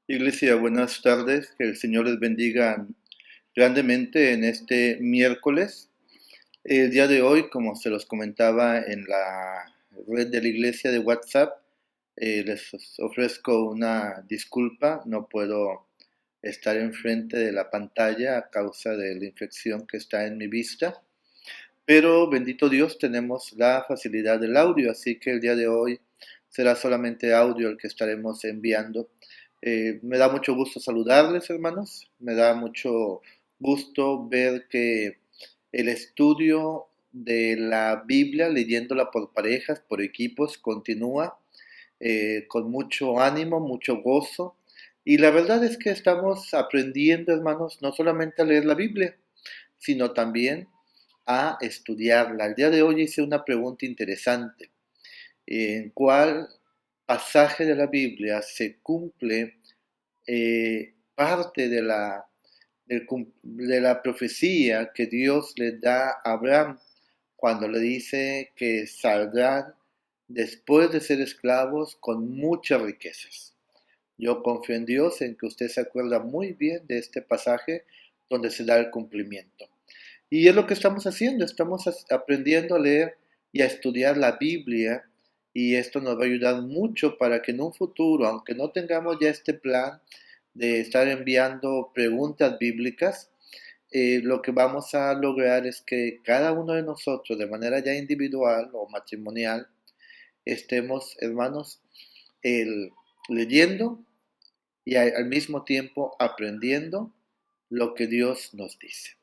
Iglesia, buenas tardes. Que el Señor les bendiga grandemente en este miércoles. El día de hoy, como se los comentaba en la red de la iglesia de WhatsApp, les ofrezco una disculpa. No puedo estar enfrente de la pantalla a causa de la infección que está en mi vista. Pero bendito Dios, tenemos la facilidad del audio, así que el día de hoy será solamente audio el que estaremos enviando. Me da mucho gusto saludarles, hermanos. Me da mucho gusto ver que el estudio de la Biblia, leyéndola por parejas, por equipos, continúa con mucho ánimo, mucho gozo. Y la verdad es que estamos aprendiendo, hermanos, no solamente a leer la Biblia, sino también a estudiarla. El día de hoy hice una pregunta interesante. ¿En cuál pasaje de la Biblia se cumple parte de la profecía que Dios le da a Abraham cuando le dice que saldrán después de ser esclavos con muchas riquezas? Yo confío en Dios en que usted se acuerda muy bien de este pasaje donde se da el cumplimiento. Y es lo que estamos haciendo, estamos aprendiendo a leer y a estudiar la Biblia, y esto nos va a ayudar mucho para que en un futuro, aunque no tengamos ya este plan de estar enviando preguntas bíblicas, lo que vamos a lograr es que cada uno de nosotros, de manera ya individual o matrimonial, estemos, hermanos, el, leyendo y al mismo tiempo aprendiendo lo que Dios nos dice.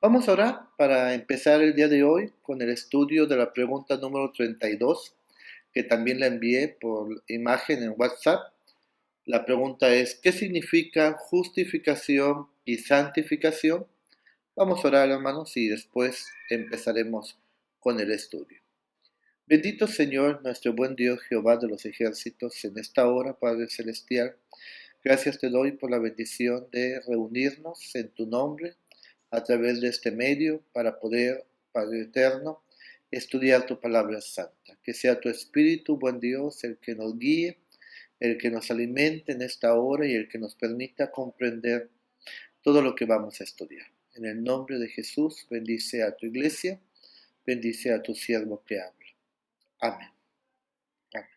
Vamos a orar para empezar el día de hoy con el estudio de la pregunta número 32, que también la envié por imagen en WhatsApp. La pregunta es: ¿qué significa justificación y santificación? Vamos a orar, hermanos, y después empezaremos con el estudio. Bendito Señor, nuestro buen Dios Jehová de los ejércitos, en esta hora, Padre Celestial, gracias te doy por la bendición de reunirnos en tu nombre a través de este medio para poder, Padre eterno, estudiar tu palabra santa. Que sea tu Espíritu, buen Dios, el que nos guíe, el que nos alimente en esta hora y el que nos permita comprender todo lo que vamos a estudiar. En el nombre de Jesús, bendice a tu iglesia, bendice a tu siervo que habla. Amén. Amén.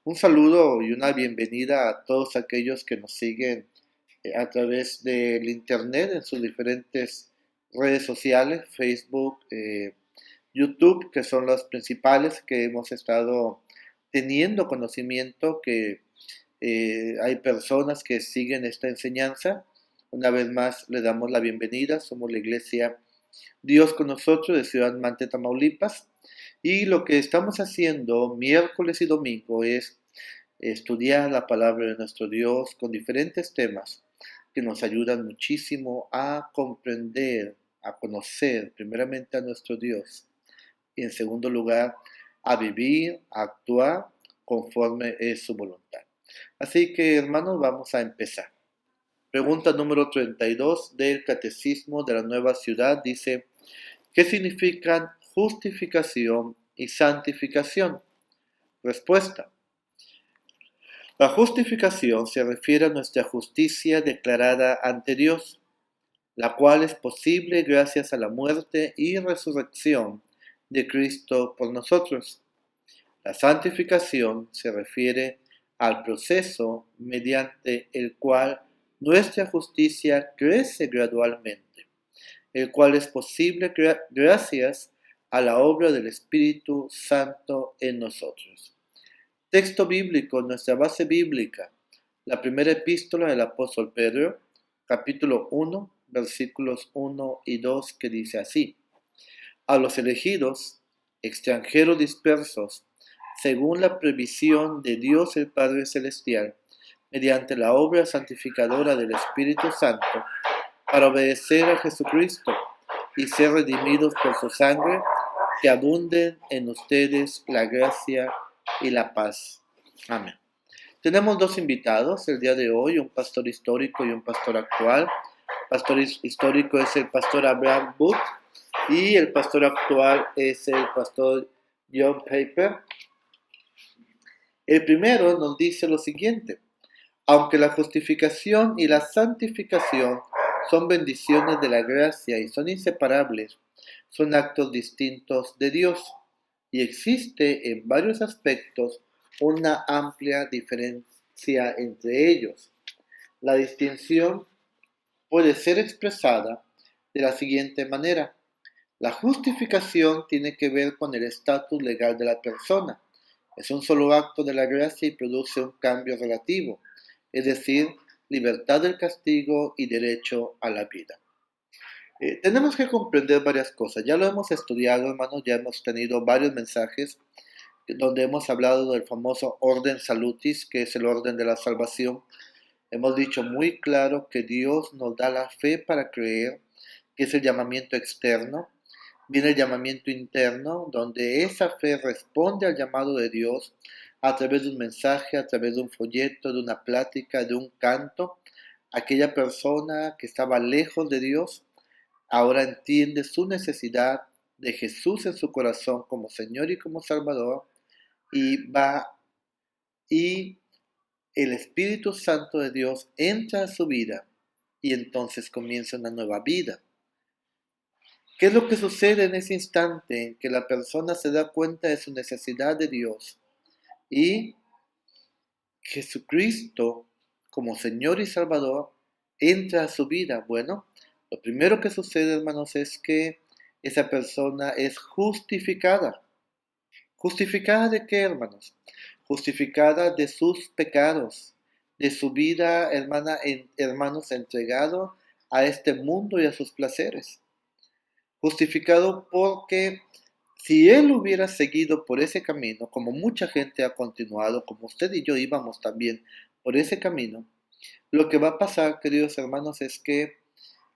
Un saludo y una bienvenida a todos aquellos que nos siguen a través del internet en sus diferentes redes sociales, Facebook, YouTube, que son las principales que hemos estado teniendo conocimiento que hay personas que siguen esta enseñanza. Una vez más le damos la bienvenida. Somos la iglesia Dios con nosotros de Ciudad Mante, Tamaulipas, y lo que estamos haciendo miércoles y domingo es estudiar la palabra de nuestro Dios con diferentes temas que nos ayudan muchísimo a comprender, a conocer primeramente a nuestro Dios y en segundo lugar a vivir, a actuar conforme es su voluntad. Así que, hermanos, vamos a empezar. Pregunta número 32 del Catecismo de la Nueva Ciudad dice: ¿qué significan justificación y santificación? Respuesta: la justificación se refiere a nuestra justicia declarada ante Dios, la cual es posible gracias a la muerte y resurrección de Cristo por nosotros. La santificación se refiere al proceso mediante el cual nuestra justicia crece gradualmente, el cual es posible gracias a la obra del Espíritu Santo en nosotros. Texto bíblico, nuestra base bíblica, la primera epístola del apóstol Pedro, capítulo 1, versículos 1 y 2, que dice así: a los elegidos, extranjeros dispersos, según la previsión de Dios el Padre Celestial, mediante la obra santificadora del Espíritu Santo, para obedecer a Jesucristo y ser redimidos por su sangre, que abunden en ustedes la gracia y la paz. Amén. Tenemos dos invitados el día de hoy, un pastor histórico y un pastor actual. Pastor histórico es el pastor Abraham Booth y el pastor actual es el pastor John Piper. El primero nos dice lo siguiente: Aunque la justificación y la santificación son bendiciones de la gracia y son inseparables, son actos distintos de Dios y existe en varios aspectos una amplia diferencia entre ellos. La distinción puede ser expresada de la siguiente manera. La justificación tiene que ver con el estatus legal de la persona. Es un solo acto de la gracia y produce un cambio relativo, es decir, libertad del castigo y derecho a la vida. Tenemos que comprender varias cosas. Ya lo hemos estudiado, hermanos, ya hemos tenido varios mensajes donde hemos hablado del famoso orden salutis, que es el orden de la salvación. Hemos dicho muy claro que Dios nos da la fe para creer, que es el llamamiento externo. Viene el llamamiento interno, donde esa fe responde al llamado de Dios a través de un mensaje, a través de un folleto, de una plática, de un canto. Aquella persona que estaba lejos de Dios ahora entiende su necesidad de Jesús en su corazón como Señor y como Salvador y va y el Espíritu Santo de Dios entra a su vida y entonces comienza una nueva vida. ¿Qué es lo que sucede en ese instante en que la persona se da cuenta de su necesidad de Dios y Jesucristo como Señor y Salvador entra a su vida? Bueno, lo primero que sucede, hermanos, es que esa persona es justificada. ¿Justificada de qué, hermanos? Justificada de sus pecados, de su vida, hermanos, entregado a este mundo y a sus placeres. Justificado porque si él hubiera seguido por ese camino, como mucha gente ha continuado, como usted y yo íbamos también por ese camino, lo que va a pasar, queridos hermanos, es que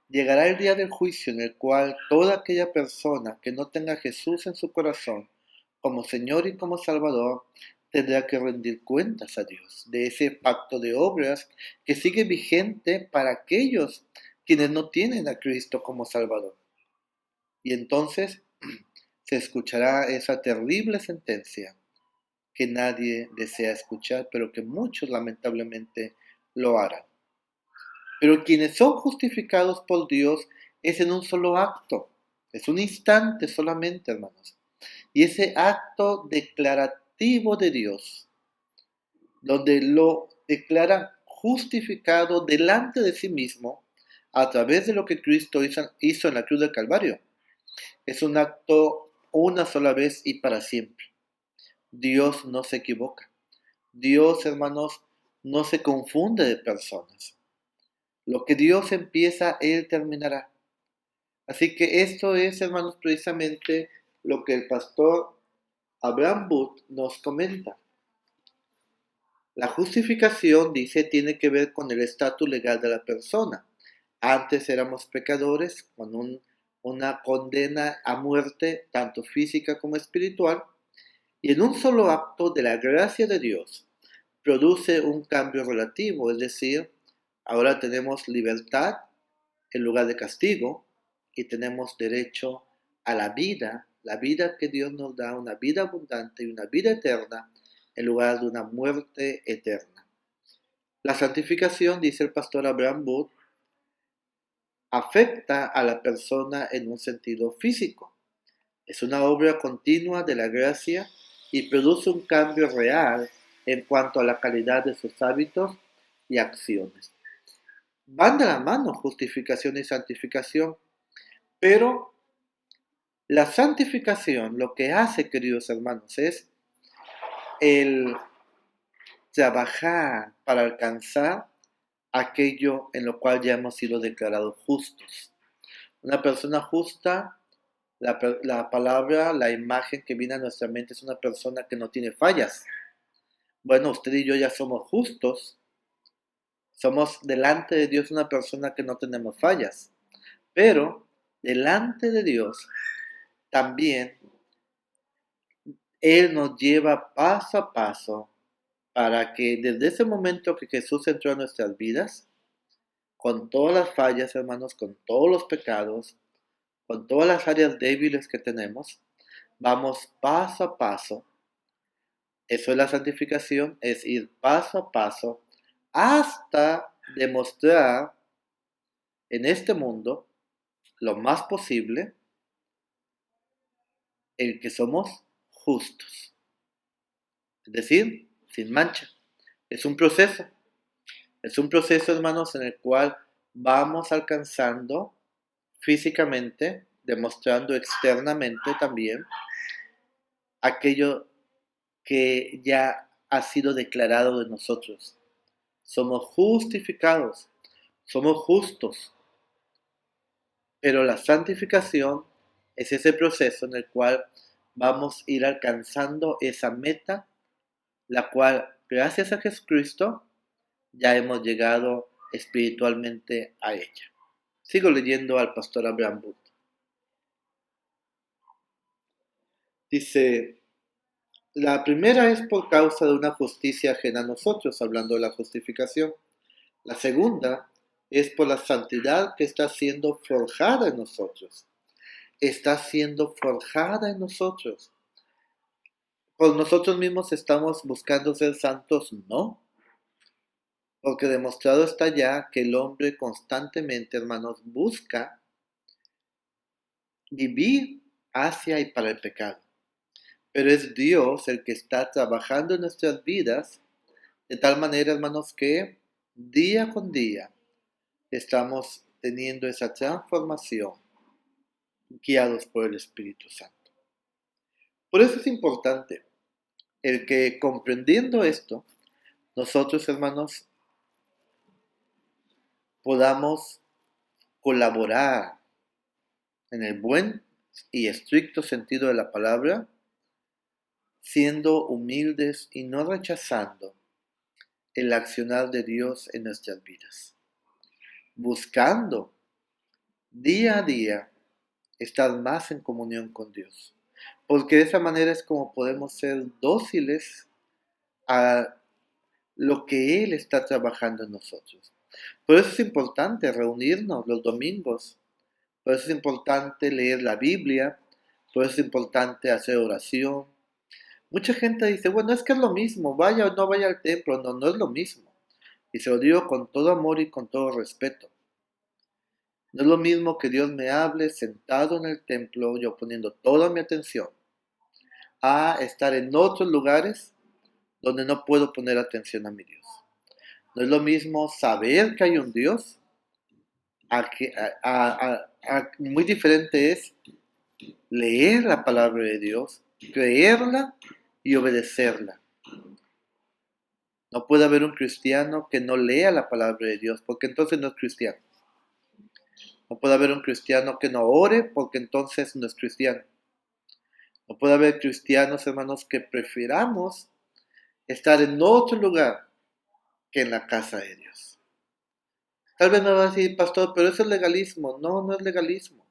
llegará el día del juicio en el cual toda aquella persona que no tenga a Jesús en su corazón como Señor y como Salvador tendrá que rendir cuentas a Dios de ese pacto de obras que sigue vigente para aquellos quienes no tienen a Cristo como Salvador. Y entonces se escuchará esa terrible sentencia que nadie desea escuchar, pero que muchos lamentablemente lo harán. Pero quienes son justificados por Dios es en un solo acto, es un instante solamente, hermanos. Y ese acto declarativo de Dios, donde lo declara justificado delante de sí mismo a través de lo que Cristo hizo en la cruz del Calvario, es un acto una sola vez y para siempre. Dios no se equivoca. Dios, hermanos, no se confunde de personas. Lo que Dios empieza, Él terminará. Así que esto es, hermanos, precisamente lo que el pastor Abraham Booth nos comenta. La justificación, dice, tiene que ver con el estatus legal de la persona. Antes éramos pecadores con una condena a muerte, tanto física como espiritual, y en un solo acto de la gracia de Dios produce un cambio relativo, es decir, ahora tenemos libertad en lugar de castigo y tenemos derecho a la vida que Dios nos da, una vida abundante y una vida eterna en lugar de una muerte eterna. La santificación, dice el pastor Abraham Booth, afecta a la persona en un sentido físico. Es una obra continua de la gracia y produce un cambio real en cuanto a la calidad de sus hábitos y acciones. Van de la mano justificación y santificación, pero la santificación lo que hace, queridos hermanos, es el trabajar para alcanzar aquello en lo cual ya hemos sido declarados justos. Una persona justa, la palabra, la imagen que viene a nuestra mente es una persona que no tiene fallas. Bueno, usted y yo ya somos justos. Somos delante de Dios una persona que no tenemos fallas. Pero delante de Dios también Él nos lleva paso a paso para que desde ese momento que Jesús entró a nuestras vidas, con todas las fallas, hermanos, con todos los pecados, con todas las áreas débiles que tenemos, vamos paso a paso. Eso es la santificación, es ir paso a paso hasta demostrar en este mundo lo más posible el que somos justos, es decir, sin mancha. Es un proceso, hermanos, en el cual vamos alcanzando físicamente, demostrando externamente también aquello que ya ha sido declarado de nosotros. Somos justificados, somos justos, pero la santificación es ese proceso en el cual vamos a ir alcanzando esa meta, la cual, gracias a Jesucristo, ya hemos llegado espiritualmente a ella. Sigo leyendo al pastor Abraham Wood. Dice, la primera es por causa de una justicia ajena a nosotros, hablando de la justificación. La segunda es por la santidad que está siendo forjada en nosotros. Está siendo forjada en nosotros. ¿Por nosotros mismos estamos buscando ser santos? No. Porque demostrado está ya que el hombre constantemente, hermanos, busca vivir hacia y para el pecado. Pero es Dios el que está trabajando en nuestras vidas de tal manera, hermanos, que día con día estamos teniendo esa transformación guiados por el Espíritu Santo. Por eso es importante el que comprendiendo esto, nosotros, hermanos, podamos colaborar en el buen y estricto sentido de la palabra, siendo humildes y no rechazando el accionar de Dios en nuestras vidas, buscando día a día estar más en comunión con Dios, porque de esa manera es como podemos ser dóciles a lo que Él está trabajando en nosotros. Por eso es importante reunirnos los domingos, por eso es importante leer la Biblia, por eso es importante hacer oración. Mucha gente dice, bueno, es que es lo mismo, vaya o no vaya al templo. No, no es lo mismo. Y se lo digo con todo amor y con todo respeto. No es lo mismo que Dios me hable sentado en el templo, yo poniendo toda mi atención, a estar en otros lugares donde no puedo poner atención a mi Dios. No es lo mismo saber que hay un Dios, muy diferente es leer la palabra de Dios, creerla y obedecerla. No puede haber un cristiano que no lea la palabra de Dios, porque entonces no es cristiano. No puede haber un cristiano que no ore, porque entonces no es cristiano. No puede haber cristianos, hermanos, que prefiramos estar en otro lugar que en la casa de Dios. Tal vez me va a decir, pastor, pero eso es legalismo. No, no es legalismo.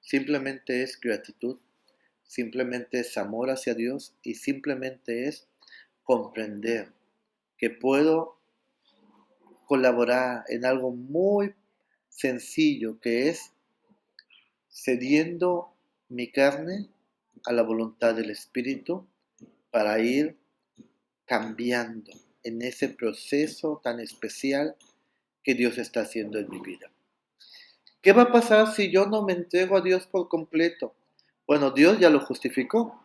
Simplemente es gratitud, simplemente es amor hacia Dios y simplemente es comprender que puedo colaborar en algo muy sencillo, que es cediendo mi carne a la voluntad del Espíritu para ir cambiando en ese proceso tan especial que Dios está haciendo en mi vida. ¿Qué va a pasar si yo no me entrego a Dios por completo? Bueno, Dios ya lo justificó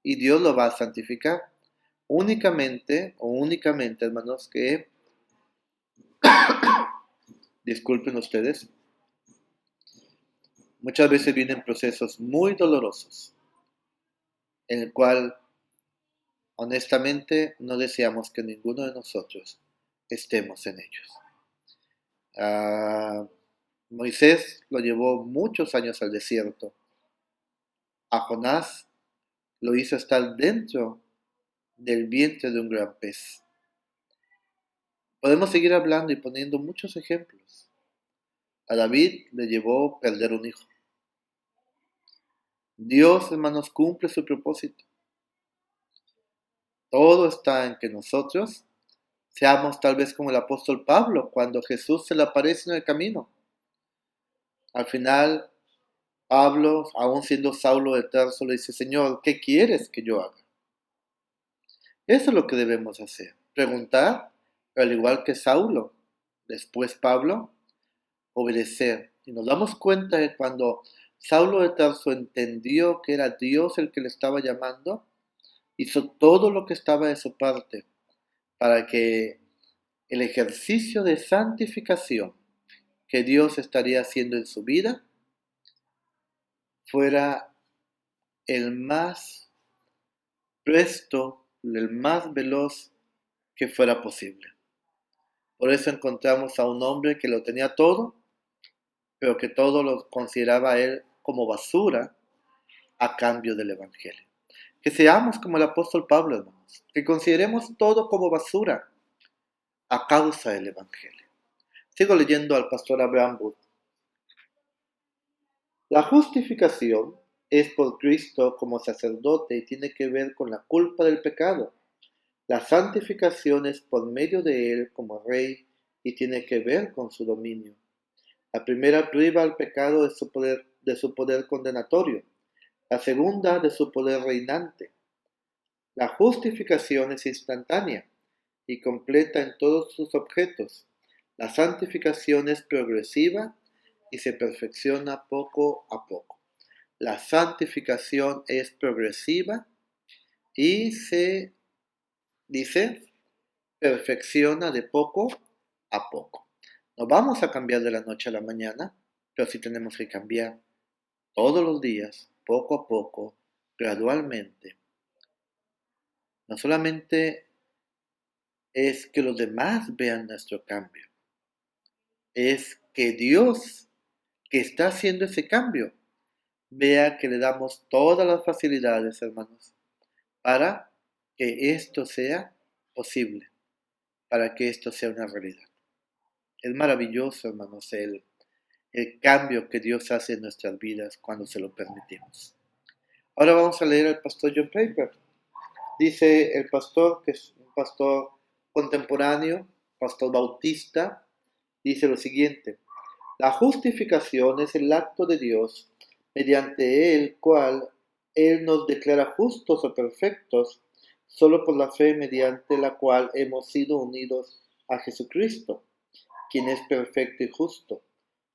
y Dios lo va a santificar. Únicamente, hermanos, que disculpen ustedes, muchas veces vienen procesos muy dolorosos, en el cual honestamente no deseamos que ninguno de nosotros estemos en ellos. Moisés lo llevó muchos años al desierto. A Jonás lo hizo estar dentro del vientre de un gran pez. Podemos seguir hablando y poniendo muchos ejemplos. A David le llevó perder un hijo. Dios, hermanos, cumple su propósito. Todo está en que nosotros seamos tal vez como el apóstol Pablo, cuando Jesús se le aparece en el camino. Al final, Pablo, aún siendo Saulo de Tarso, le dice, Señor, ¿qué quieres que yo haga? Eso es lo que debemos hacer. Preguntar al igual que Saulo, después Pablo, obedecer. Y nos damos cuenta de cuando Saulo de Tarso entendió que era Dios el que le estaba llamando, hizo todo lo que estaba de su parte para que el ejercicio de santificación que Dios estaría haciendo en su vida fuera el más presto, el más veloz que fuera posible. Por eso encontramos a un hombre que lo tenía todo, pero que todo lo consideraba a él como basura a cambio del Evangelio. Que seamos como el apóstol Pablo, hermanos, que consideremos todo como basura a causa del Evangelio. Sigo leyendo al pastor Abraham Wood. La justificación es por Cristo como sacerdote y tiene que ver con la culpa del pecado. La santificación es por medio de él como rey y tiene que ver con su dominio. La primera priva al pecado de su poder condenatorio, la segunda de su poder reinante. La justificación es instantánea y completa en todos sus objetos. La santificación es progresiva y se perfecciona poco a poco. La santificación es progresiva y se, dice, perfecciona de poco a poco. No vamos a cambiar de la noche a la mañana, pero sí tenemos que cambiar todos los días, poco a poco, gradualmente. No solamente es que los demás vean nuestro cambio, es que Dios, que está haciendo ese cambio, vea que le damos todas las facilidades, hermanos, para que esto sea posible, para que esto sea una realidad. Es maravilloso, hermanos, el cambio que Dios hace en nuestras vidas cuando se lo permitimos. Ahora vamos a leer al pastor John Piper. Dice el pastor, que es un pastor contemporáneo, pastor bautista, dice lo siguiente: la justificación es el acto de Dios mediante el cual Él nos declara justos o perfectos solo por la fe mediante la cual hemos sido unidos a Jesucristo, quien es perfecto y justo.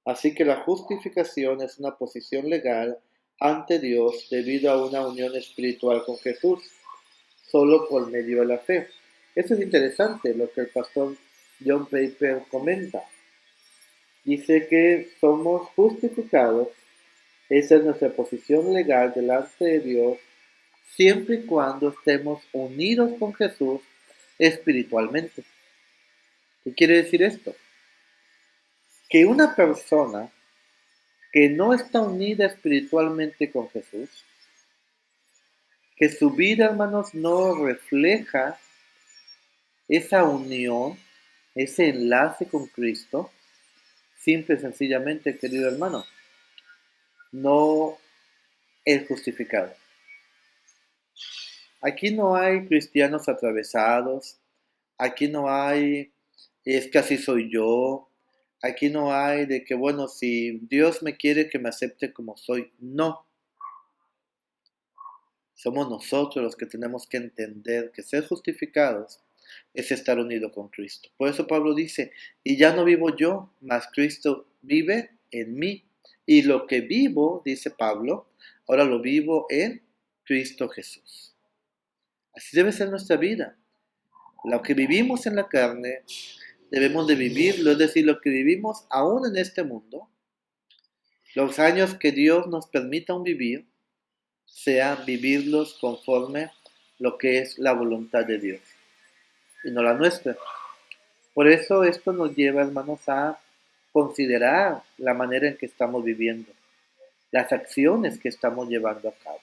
Así que la justificación es una posición legal ante Dios debido a una unión espiritual con Jesús, solo por medio de la fe. Eso es interesante lo que el pastor John Piper comenta. Dice que somos justificados, esa es nuestra posición legal delante de Dios, siempre y cuando estemos unidos con Jesús espiritualmente. ¿Qué quiere decir esto? Que una persona que no está unida espiritualmente con Jesús, que su vida, hermanos, no refleja esa unión, ese enlace con Cristo, simple y sencillamente, querido hermano, no es justificado. Aquí no hay cristianos atravesados, aquí no hay, es que así soy yo, aquí no hay de que, bueno, si Dios me quiere que me acepte como soy, no. Somos nosotros los que tenemos que entender que ser justificados es estar unidos con Cristo. Por eso Pablo dice, y ya no vivo yo, mas Cristo vive en mí. Y lo que vivo, dice Pablo, ahora lo vivo en Cristo Jesús. Así debe ser nuestra vida. Lo que vivimos en la carne, debemos de vivirlo, es decir, lo que vivimos aún en este mundo, los años que Dios nos permita aún vivir, sean vivirlos conforme lo que es la voluntad de Dios y no la nuestra. Por eso esto nos lleva, hermanos, a considerar la manera en que estamos viviendo, las acciones que estamos llevando a cabo.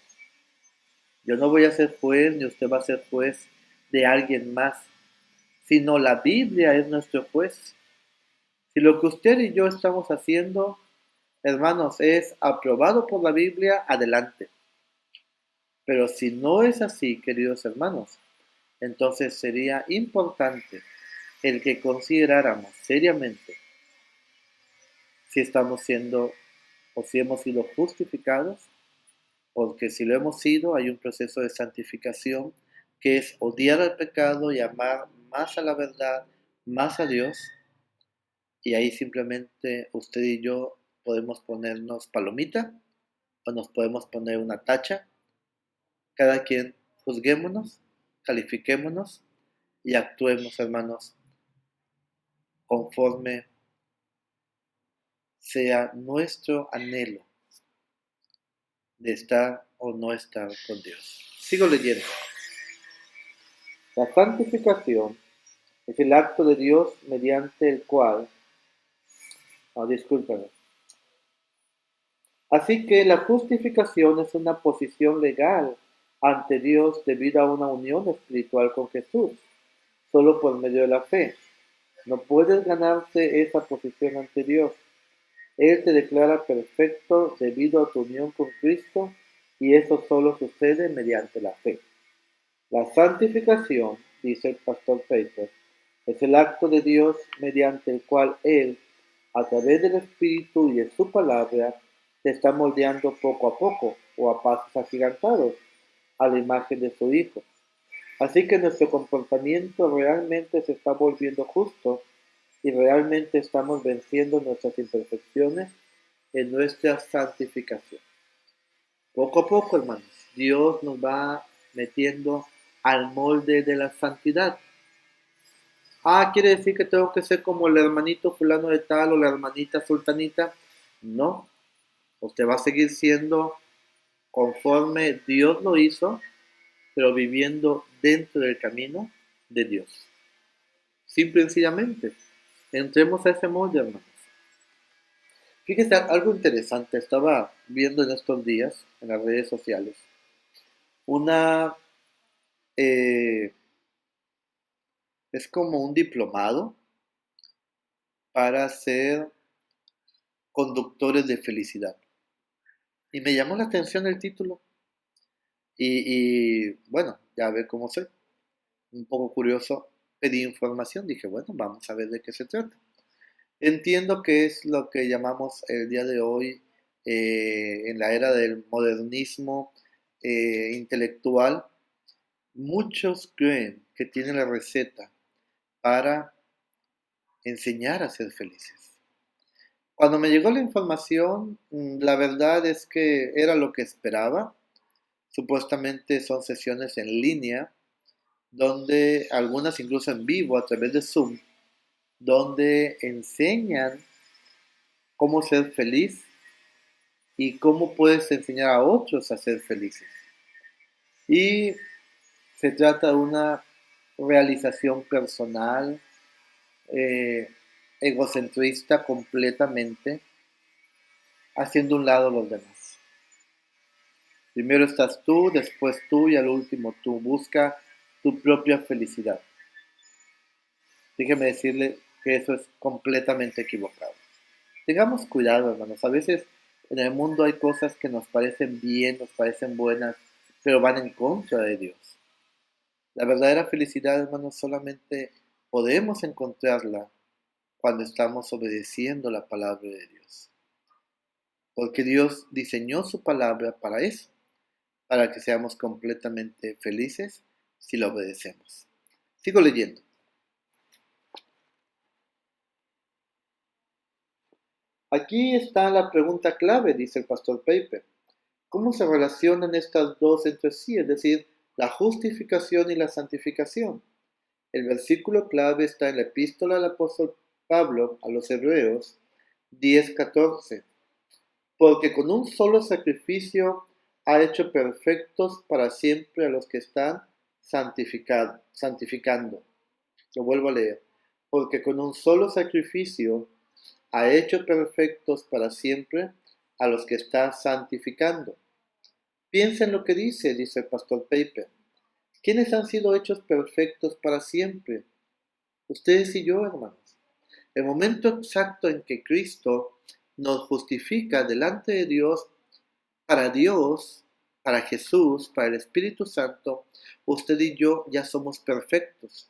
Yo no voy a ser juez, ni usted va a ser juez de alguien más, sino la Biblia es nuestro juez. Si lo que usted y yo estamos haciendo, hermanos, es aprobado por la Biblia, adelante. Pero si no es así, queridos hermanos, entonces sería importante el que consideráramos seriamente si estamos siendo o si hemos sido justificados, porque si lo hemos sido, hay un proceso de santificación que es odiar al pecado y amar más a la verdad, más a Dios, y ahí simplemente usted y yo podemos ponernos palomita o nos podemos poner una tacha. Cada quien juzguémonos, califiquémonos y actuemos, hermanos, conforme sea nuestro anhelo de estar o no estar con Dios. Sigo leyendo. La santificación es el acto de Dios mediante el cual, discúlpame. Así que la justificación es una posición legal ante Dios debido a una unión espiritual con Jesús, solo por medio de la fe. No puedes ganarse esa posición ante Dios. Él te declara perfecto debido a tu unión con Cristo y eso solo sucede mediante la fe. La santificación, dice el pastor Paper, es el acto de Dios mediante el cual Él, a través del Espíritu y de su palabra, te está moldeando poco a poco o a pasos agigantados a la imagen de su Hijo. Así que nuestro comportamiento realmente se está volviendo justo y realmente estamos venciendo nuestras imperfecciones en nuestra santificación. Poco a poco, hermanos, Dios nos va metiendo al molde de la santidad. ¿Quiere decir que tengo que ser como el hermanito fulano de tal o la hermanita sultanita? No, usted va a seguir siendo conforme Dios lo hizo, pero viviendo dentro del camino de Dios. Simple y sencillamente, entremos a ese molde, hermanos. Fíjese algo interesante, estaba viendo en estos días en las redes sociales una, eh, es como un diplomado para ser conductores de felicidad. Y me llamó la atención el título. Bueno, ya ver cómo sé. Un poco curioso, pedí información, dije, bueno, vamos a ver de qué se trata. Entiendo que es lo que llamamos el día de hoy, en la era del modernismo intelectual. Muchos creen que tienen la receta para enseñar a ser felices. Cuando me llegó la información, la verdad es que era lo que esperaba. Supuestamente son sesiones en línea, donde algunas incluso en vivo a través de Zoom, donde enseñan cómo ser feliz y cómo puedes enseñar a otros a ser felices. Y se trata de una realización personal, eh, egocentrista completamente, haciendo un lado a los demás. Primero estás tú, después tú y al último tú. Busca tu propia felicidad. Déjeme decirle que eso es completamente equivocado. Tengamos cuidado, hermanos. A veces en el mundo hay cosas que nos parecen bien, nos parecen buenas, pero van en contra de Dios. La verdadera felicidad, hermanos, solamente podemos encontrarla cuando estamos obedeciendo la palabra de Dios. Porque Dios diseñó su palabra para eso, para que seamos completamente felices si la obedecemos. Sigo leyendo. Aquí está la pregunta clave, dice el pastor Paper. ¿Cómo se relacionan estas dos entre sí? Es decir, la justificación y la santificación. El versículo clave está en la epístola del apóstol Pablo a los Hebreos 10:14. Porque con un solo sacrificio ha hecho perfectos para siempre a los que están santificando. Lo vuelvo a leer. Porque con un solo sacrificio ha hecho perfectos para siempre a los que está santificando. Piensa en lo que dice el pastor Paper. ¿Quiénes han sido hechos perfectos para siempre? Ustedes y yo, hermanos. El momento exacto en que Cristo nos justifica delante de Dios, para Jesús, para el Espíritu Santo, usted y yo ya somos perfectos.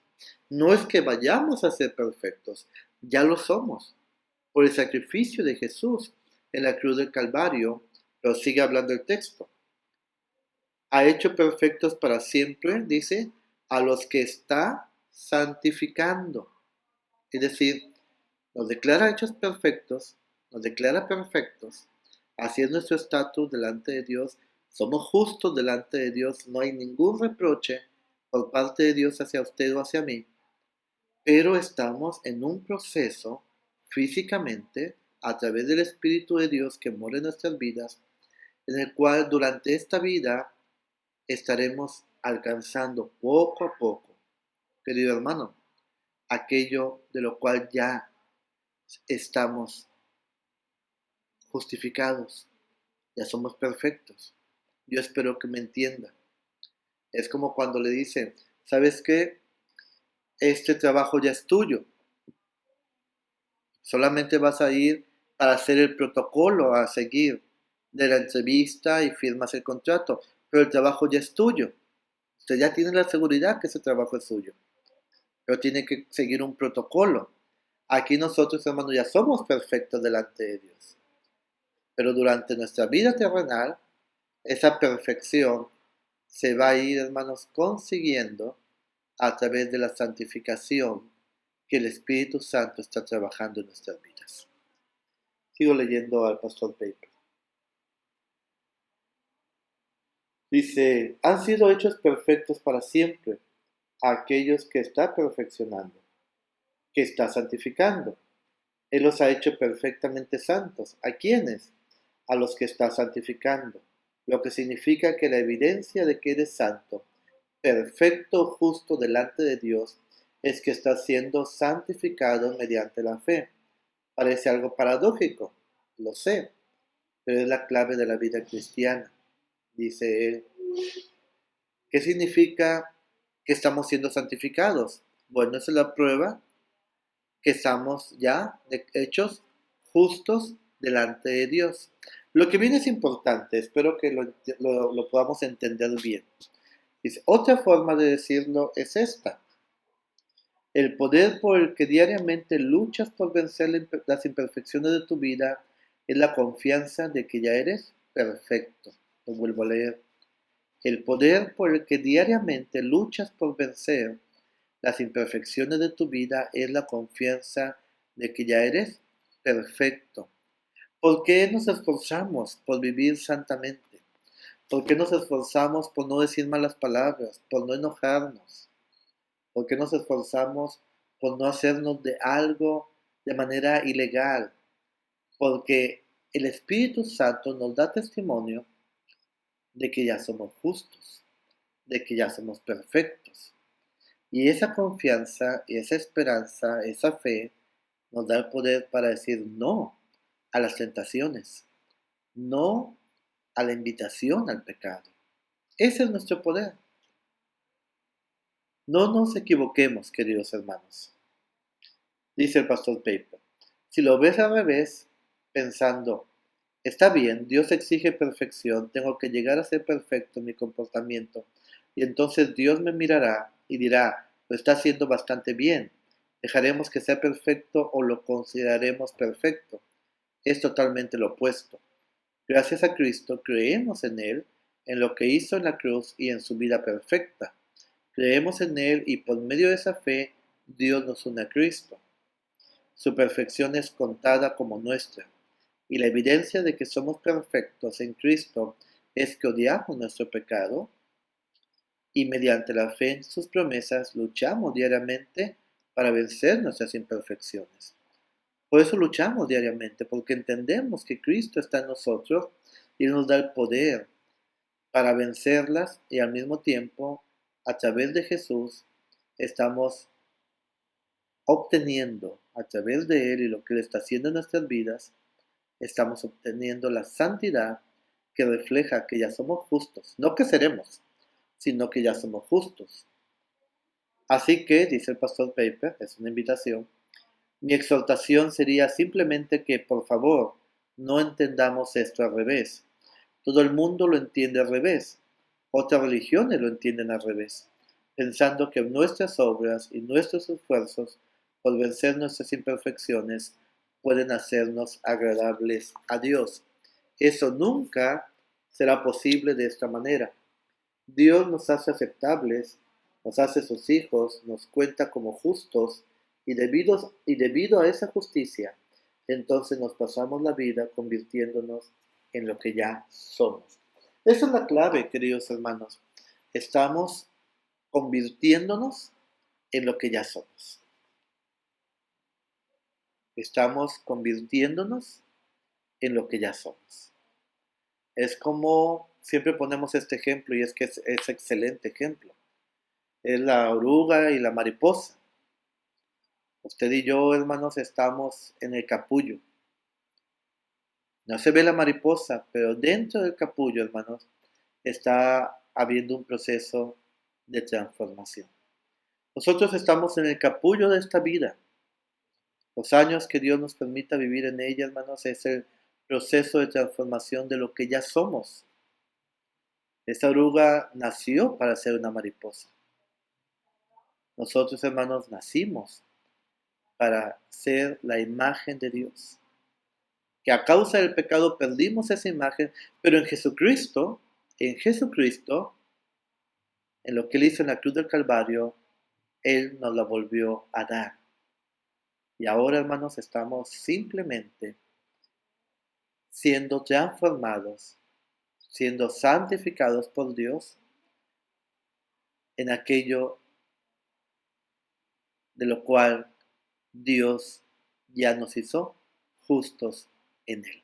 No es que vayamos a ser perfectos, ya lo somos. Por el sacrificio de Jesús en la cruz del Calvario, pero sigue hablando el texto. Ha hecho perfectos para siempre, dice, a los que está santificando. Es decir, nos declara hechos perfectos, nos declara perfectos, así es nuestro estatus delante de Dios, somos justos delante de Dios, no hay ningún reproche por parte de Dios hacia usted o hacia mí, pero estamos en un proceso físicamente a través del Espíritu de Dios que mora en nuestras vidas, en el cual durante esta vida estaremos alcanzando poco a poco, querido hermano, aquello de lo cual ya estamos justificados, ya somos perfectos. Yo espero que me entienda. Es como cuando le dicen, ¿sabes qué? Este trabajo ya es tuyo. Solamente vas a ir para hacer el protocolo a seguir de la entrevista y firmas el contrato, pero el trabajo ya es tuyo. Usted ya tiene la seguridad que ese trabajo es suyo, pero tiene que seguir un protocolo. Aquí nosotros, hermanos, ya somos perfectos delante de Dios, pero durante nuestra vida terrenal, esa perfección se va a ir, hermanos, consiguiendo a través de la santificación que el Espíritu Santo está trabajando en nuestras vidas. Sigo leyendo al pastor Paper. Dice, han sido hechos perfectos para siempre a aquellos que está perfeccionando, que está santificando. Él los ha hecho perfectamente santos. ¿A quiénes? A los que está santificando, lo que significa que la evidencia de que eres santo, perfecto, justo delante de Dios, es que estás siendo santificado mediante la fe. Parece algo paradójico, lo sé, pero es la clave de la vida cristiana, dice él. ¿Qué significa que estamos siendo santificados? Bueno, esa es la prueba que estamos ya hechos justos delante de Dios. Lo que viene es importante, espero que lo podamos entender bien. Dice, otra forma de decirlo es esta. El poder por el que diariamente luchas por vencer las imperfecciones de tu vida es la confianza de que ya eres perfecto. Lo vuelvo a leer. El poder por el que diariamente luchas por vencer las imperfecciones de tu vida es la confianza de que ya eres perfecto. ¿Por qué nos esforzamos por vivir santamente? ¿Por qué nos esforzamos por no decir malas palabras, por no enojarnos? ¿Por qué nos esforzamos por no hacernos de algo de manera ilegal? Porque el Espíritu Santo nos da testimonio de que ya somos justos, de que ya somos perfectos. Y esa confianza, esa esperanza, esa fe nos da el poder para decir no a las tentaciones, no a la invitación al pecado. Ese es nuestro poder. No nos equivoquemos, queridos hermanos. Dice el pastor Paper. Si lo ves al revés, pensando, está bien, Dios exige perfección, tengo que llegar a ser perfecto en mi comportamiento, y entonces Dios me mirará y dirá, lo está haciendo bastante bien, dejaremos que sea perfecto o lo consideraremos perfecto. Es totalmente lo opuesto. Gracias a Cristo creemos en Él, en lo que hizo en la cruz y en su vida perfecta. Creemos en Él y por medio de esa fe Dios nos une a Cristo. Su perfección es contada como nuestra, y la evidencia de que somos perfectos en Cristo es que odiamos nuestro pecado y mediante la fe en sus promesas luchamos diariamente para vencer nuestras imperfecciones. Por eso luchamos diariamente, porque entendemos que Cristo está en nosotros y nos da el poder para vencerlas y al mismo tiempo, a través de Jesús, estamos obteniendo, a través de Él y lo que Él está haciendo en nuestras vidas, estamos obteniendo la santidad que refleja que ya somos justos, no que seremos, sino que ya somos justos. Así que, dice el pastor Paper, es una invitación, mi exhortación sería simplemente que, por favor, no entendamos esto al revés. Todo el mundo lo entiende al revés. Otras religiones lo entienden al revés, pensando que nuestras obras y nuestros esfuerzos por vencer nuestras imperfecciones pueden hacernos agradables a Dios. Eso nunca será posible de esta manera. Dios nos hace aceptables, nos hace sus hijos, nos cuenta como justos Y debido a esa justicia, entonces nos pasamos la vida convirtiéndonos en lo que ya somos. Esa es la clave, queridos hermanos. Estamos convirtiéndonos en lo que ya somos. Estamos convirtiéndonos en lo que ya somos. Es como siempre ponemos este ejemplo, y es que es excelente ejemplo. Es la oruga y la mariposa. Usted y yo, hermanos, estamos en el capullo. No se ve la mariposa, pero dentro del capullo, hermanos, está habiendo un proceso de transformación. Nosotros estamos en el capullo de esta vida. Los años que Dios nos permita vivir en ella, hermanos, es el proceso de transformación de lo que ya somos. Esta oruga nació para ser una mariposa. Nosotros, hermanos, nacimos para ser la imagen de Dios. Que a causa del pecado perdimos esa imagen, pero en Jesucristo, en lo que Él hizo en la cruz del Calvario, Él nos la volvió a dar. Y ahora, hermanos, estamos simplemente siendo transformados, siendo santificados por Dios en aquello de lo cual Dios ya nos hizo justos en Él.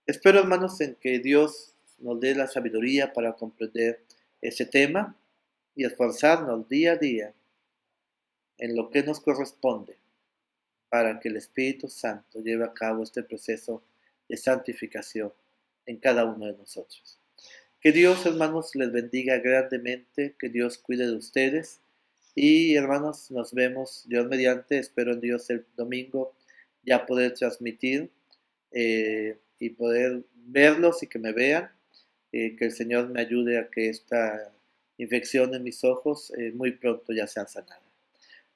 Espero, hermanos, en que Dios nos dé la sabiduría para comprender ese tema y esforzarnos día a día en lo que nos corresponde para que el Espíritu Santo lleve a cabo este proceso de santificación en cada uno de nosotros. Que Dios, hermanos, les bendiga grandemente, que Dios cuide de ustedes y, hermanos, nos vemos, Dios mediante, espero en Dios el domingo ya poder transmitir y poder verlos y que me vean, que el Señor me ayude a que esta infección en mis ojos muy pronto ya sea sanada.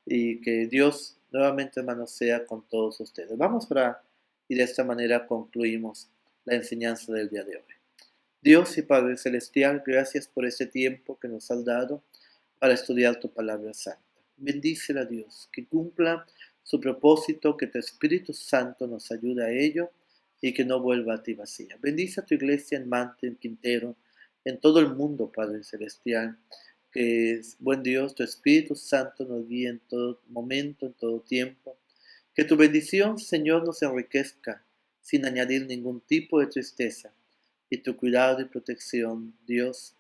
Y que Dios nuevamente, hermanos, sea con todos ustedes. Vamos para, y de esta manera concluimos la enseñanza del día de hoy. Dios y Padre Celestial, gracias por este tiempo que nos has dado para estudiar tu palabra santa. Bendícela, Dios, que cumpla su propósito, que tu Espíritu Santo nos ayude a ello y que no vuelva a ti vacía. Bendice a tu iglesia en Mante, en Quintero, en todo el mundo, Padre Celestial. Que, buen Dios, tu Espíritu Santo nos guíe en todo momento, en todo tiempo. Que tu bendición, Señor, nos enriquezca sin añadir ningún tipo de tristeza. Y tu cuidado y protección, Dios,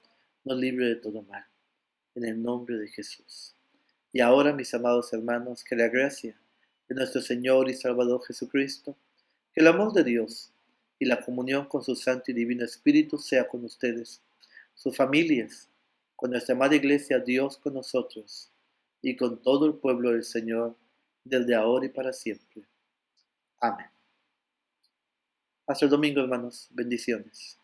nos libre de todo mal. En el nombre de Jesús. Y ahora, mis amados hermanos, que la gracia de nuestro Señor y Salvador Jesucristo, que el amor de Dios y la comunión con su Santo y Divino Espíritu sea con ustedes, sus familias, con nuestra amada Iglesia, Dios con nosotros, y con todo el pueblo del Señor, desde ahora y para siempre. Amén. Hasta el domingo, hermanos. Bendiciones.